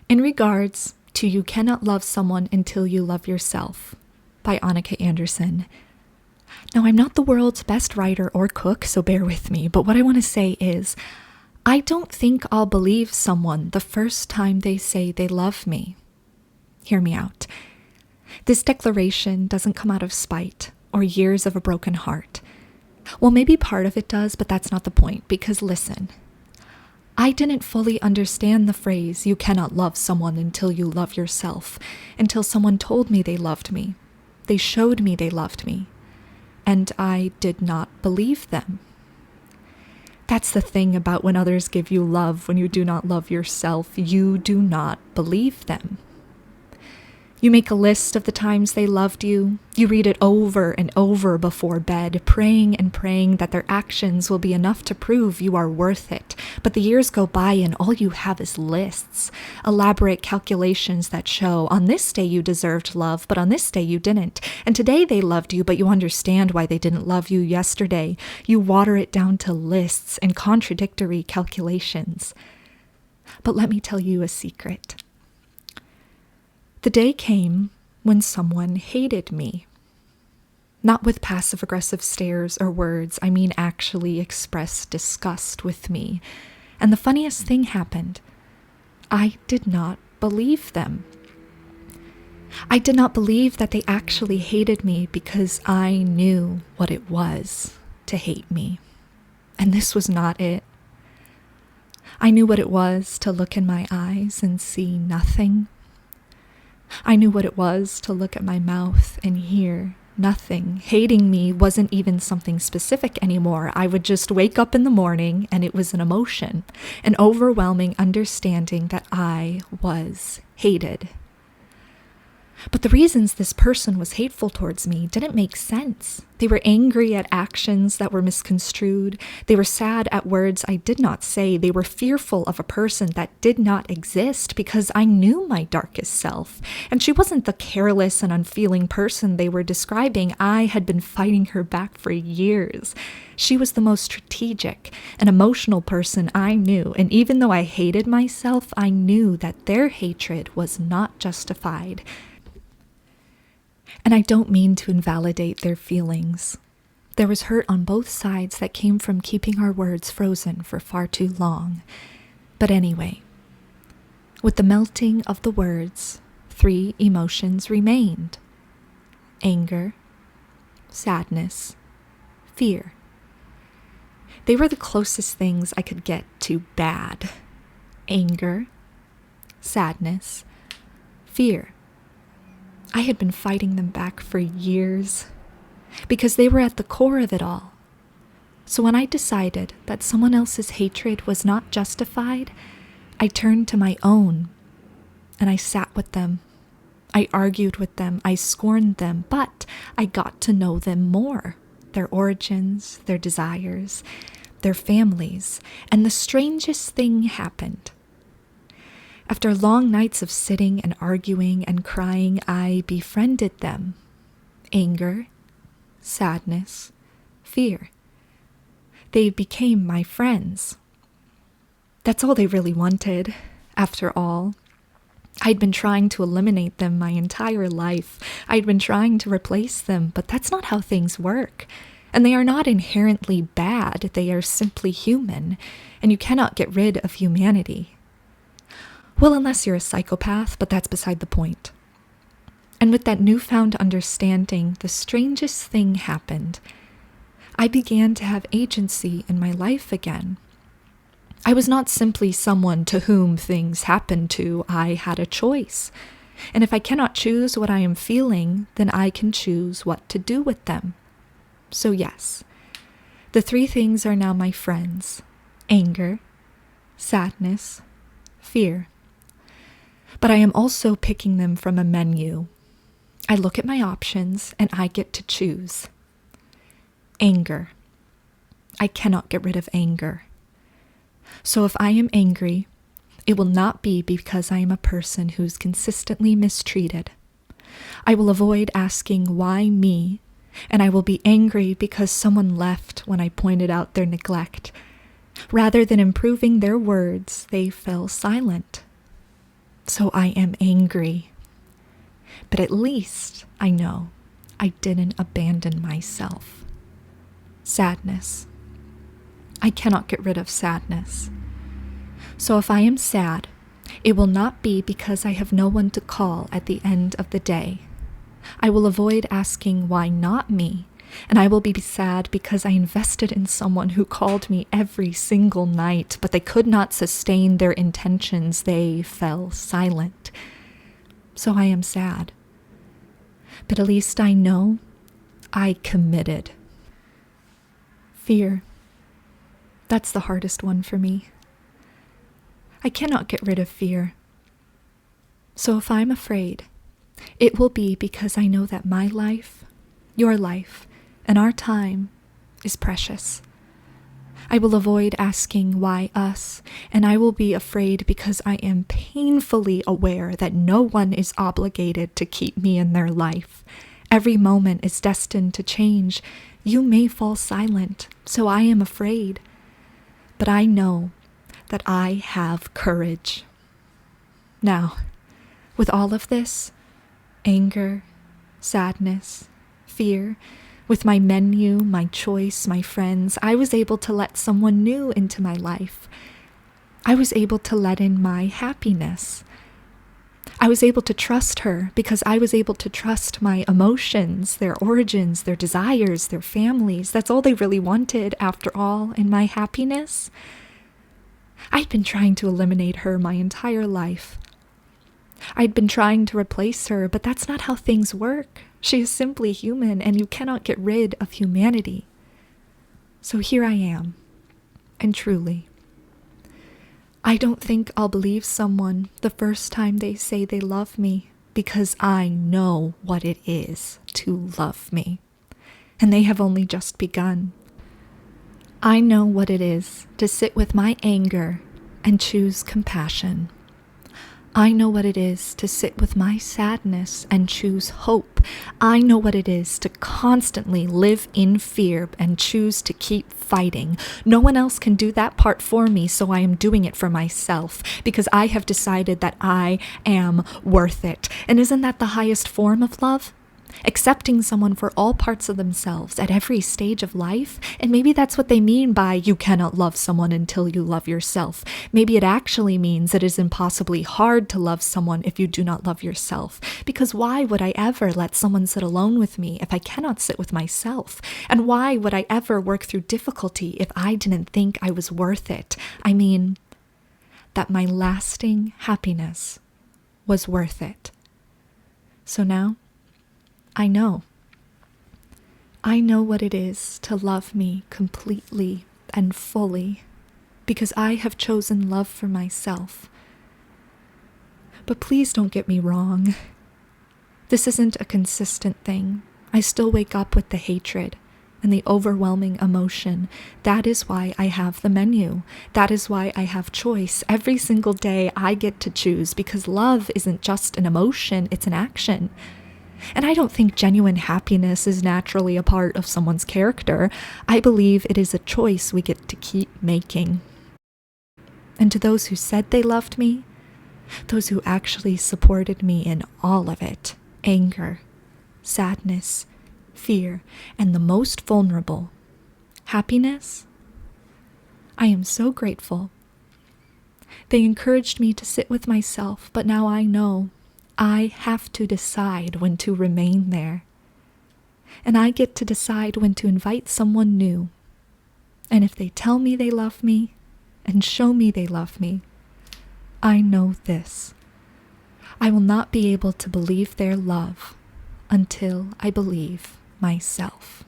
In regards to You Cannot Love Someone Until You Love Yourself by Annika Andersson. Now, I'm not the world's best writer or cook, so bear with me, but what I want to say is, I don't think I'll believe someone the first time they say they love me. Hear me out. This declaration doesn't come out of spite or years of a broken heart. Well, maybe part of it does, but that's not the point, because listen, I didn't fully understand the phrase, you cannot love someone until you love yourself, until someone told me they loved me. They showed me they loved me, and I did not believe them. That's the thing about when others give you love when you do not love yourself, you do not believe them. You make a list of the times they loved you. You read it over and over before bed, praying and praying that their actions will be enough to prove you are worth it. But the years go by and all you have is lists, elaborate calculations that show on this day you deserved love, but on this day you didn't. And today they loved you, but you understand why they didn't love you yesterday. You water it down to lists and contradictory calculations. But let me tell you a secret. The day came when someone hated me. Not with passive-aggressive stares or words, I mean actually expressed disgust with me. And the funniest thing happened. I did not believe them. I did not believe that they actually hated me because I knew what it was to hate me. And this was not it. I knew what it was to look in my eyes and see nothing. I knew what it was to look at my mouth and hear nothing. Hating me wasn't even something specific anymore. I would just wake up in the morning and it was an emotion, an overwhelming understanding that I was hated. But the reasons this person was hateful towards me didn't make sense. They were angry at actions that were misconstrued. They were sad at words I did not say. They were fearful of a person that did not exist because I knew my darkest self. And she wasn't the careless and unfeeling person they were describing. I had been fighting her back for years. She was the most strategic and emotional person I knew. And even though I hated myself, I knew that their hatred was not justified. And I don't mean to invalidate their feelings. There was hurt on both sides that came from keeping our words frozen for far too long. But anyway, with the melting of the words, 3 emotions remained: anger, sadness, fear. They were the closest things I could get to bad. Anger, sadness, fear. I had been fighting them back for years because they were at the core of it all. So when I decided that someone else's hatred was not justified, I turned to my own and I sat with them. I argued with them. I scorned them, but I got to know them more. Their origins, their desires, their families, and the strangest thing happened. After long nights of sitting and arguing and crying, I befriended them. Anger, sadness, fear. They became my friends. That's all they really wanted, after all. I'd been trying to eliminate them my entire life. I'd been trying to replace them, but that's not how things work. And they are not inherently bad. They are simply human, and you cannot get rid of humanity. Well, unless you're a psychopath, but that's beside the point. And with that newfound understanding, the strangest thing happened. I began to have agency in my life again. I was not simply someone to whom things happened to. I had a choice. And if I cannot choose what I am feeling, then I can choose what to do with them. So yes, the 3 things are now my friends: anger, sadness, fear. But I am also picking them from a menu. I look at my options and I get to choose. Anger. I cannot get rid of anger. So if I am angry, it will not be because I am a person who's consistently mistreated. I will avoid asking why me, and I will be angry because someone left when I pointed out their neglect. Rather than improving their words, they fell silent. So I am angry. But at least I know I didn't abandon myself. Sadness. I cannot get rid of sadness. So if I am sad, it will not be because I have no one to call at the end of the day. I will avoid asking why not me, and I will be sad because I invested in someone who called me every single night, but they could not sustain their intentions. They fell silent. So I am sad. But at least I know I committed. Fear. That's the hardest one for me. I cannot get rid of fear. So if I'm afraid, it will be because I know that my life, your life, and our time is precious. I will avoid asking why us, and I will be afraid because I am painfully aware that no one is obligated to keep me in their life. Every moment is destined to change. You may fall silent, so I am afraid. But I know that I have courage. Now, with all of this, anger, sadness, fear, with my menu, my choice, my friends, I was able to let someone new into my life. I was able to let in my happiness. I was able to trust her because I was able to trust my emotions, their origins, their desires, their families. That's all they really wanted, after all, in my happiness. I'd been trying to eliminate her my entire life. I'd been trying to replace her, but that's not how things work. She is simply human, and you cannot get rid of humanity. So here I am, and truly, I don't think I'll believe someone the first time they say they love me, because I know what it is to love me, and they have only just begun. I know what it is to sit with my anger and choose compassion. I know what it is to sit with my sadness and choose hope. I know what it is to constantly live in fear and choose to keep fighting. No one else can do that part for me, so I am doing it for myself because I have decided that I am worth it. And isn't that the highest form of love? Accepting someone for all parts of themselves at every stage of life. And maybe that's what they mean by you cannot love someone until you love yourself. Maybe it actually means it is impossibly hard to love someone if you do not love yourself. Because why would I ever let someone sit alone with me if I cannot sit with myself? And why would I ever work through difficulty if I didn't think I was worth it? I mean, that my lasting happiness was worth it. So now, I know. I know what it is to love me completely and fully because I have chosen love for myself. But please don't get me wrong. This isn't a consistent thing. I still wake up with the hatred and the overwhelming emotion. That is why I have the menu. That is why I have choice. Every single day I get to choose because love isn't just an emotion, it's an action. And I don't think genuine happiness is naturally a part of someone's character. I believe it is a choice we get to keep making. And to those who said they loved me, those who actually supported me in all of it, anger, sadness, fear, and the most vulnerable, happiness, I am so grateful. They encouraged me to sit with myself, but now I know I have to decide when to remain there. And I get to decide when to invite someone new. And if they tell me they love me and show me they love me, I know this. I will not be able to believe their love until I believe myself.